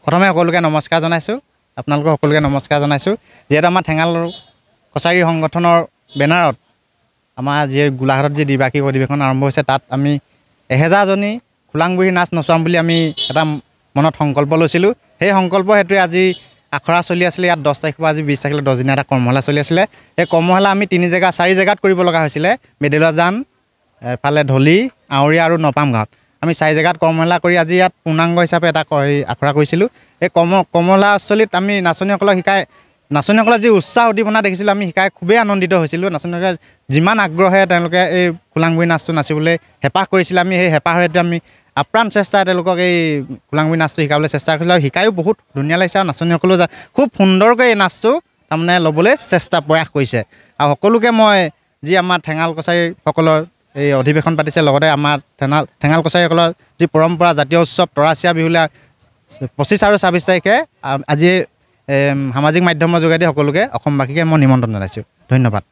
প্ৰথমে সকলোকে নমস্কাৰ জনাইছোঁ আপোনালোকক সকলোকে নমস্কাৰ জনাইছোঁ যিহেতু আমাৰ ঠেঙাল কছাৰী সংগঠনৰ বেনাৰত আমাৰ যি গোলাঘাটত যি দ্বিবাৰ্ষিক অধিৱেশন আৰম্ভ হৈছে তাত আমি 1000 জনী খোলাংবুঢ়ী নাচ নচুৱাম বুলি আমি এটা মনত সংকল্প লৈছিলোঁ সেই সংকল্প হেতুৱে আজি আখৰা চলি আছিলে ইয়াত 10 তাৰিখৰ পৰা আজি 20 তাৰিখলৈ 10 দিনীয়া এটা কৰ্মশালা চলি আছিলে সেই কৰ্মশালা আমি 4 জেগাত কৰিব লগা হৈছিলে মেডেলাজান এফালে ঢলি আউৰীয়া আৰু নপাম গাঁৱত আমি 4 জেগাত কৰ্মশালা কৰি আজি ইয়াত পূৰ্ণাংগ হিচাপে এটা আখৰা কৰিছিলোঁ এই কৰ্মশালাস্থলীত আমি নাচনীসকলক শিকাই নাচনীসকলে যি উৎসাহ উদ্দীপনা দেখিছিলোঁ আমি শিকাই খুবেই আনন্দিত হৈছিলোঁ নাচনীসকলে যিমান আগ্ৰহে তেওঁলোকে এই খোলাংবুঢ়ী নাচটো নাচিবলৈ হেঁপাহ কৰিছিলে আমি সেই হেঁপাহৰ হেতু আমি আপ্ৰাণ চেষ্টা তেওঁলোকক এই খোলাংবুঢ়ী নাচটো শিকাবলৈ চেষ্টা কৰিছিলোঁ আৰু শিকায়ো বহুত ধুনীয়া লাগিছে আৰু নাচনীসকলেও খুব সুন্দৰকৈ এই নাচটো তাৰমানে ল'বলৈ প্ৰয়াস কৰিছে আৰু সকলোকে মই যি আমাৰ ঠেঙাল কছাৰীসকলৰ এই অধিৱেশন পাতিছে লগতে আমাৰ ঠেঙাল কছাৰীসকলৰ যি পৰম্পৰা জাতীয় উৎসৱ তৰাচিয়া বিহুলৈ 25 আৰু 26 তাৰিখে আজি সামাজিক মাধ্যমৰ যোগেদি সকলোকে অসমবাসীকে মই নিমন্ত্ৰণ জনাইছোঁ ধন্যবাদ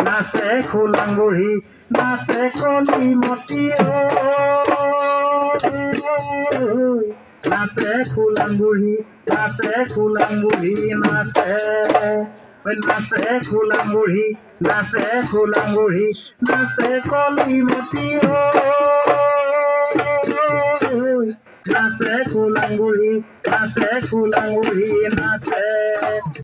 নাচে খোলাংবুঢ়ী নাচে কলিমতী নাচে খোলাংবুঢ়ী নাচে খোলাংবুঢ়ী নাচে খোলাংবুঢ়ী নাচে খোলাংবুঢ়ী নাচে কলিমতী নাচে খোলাংবুঢ়ী নাচে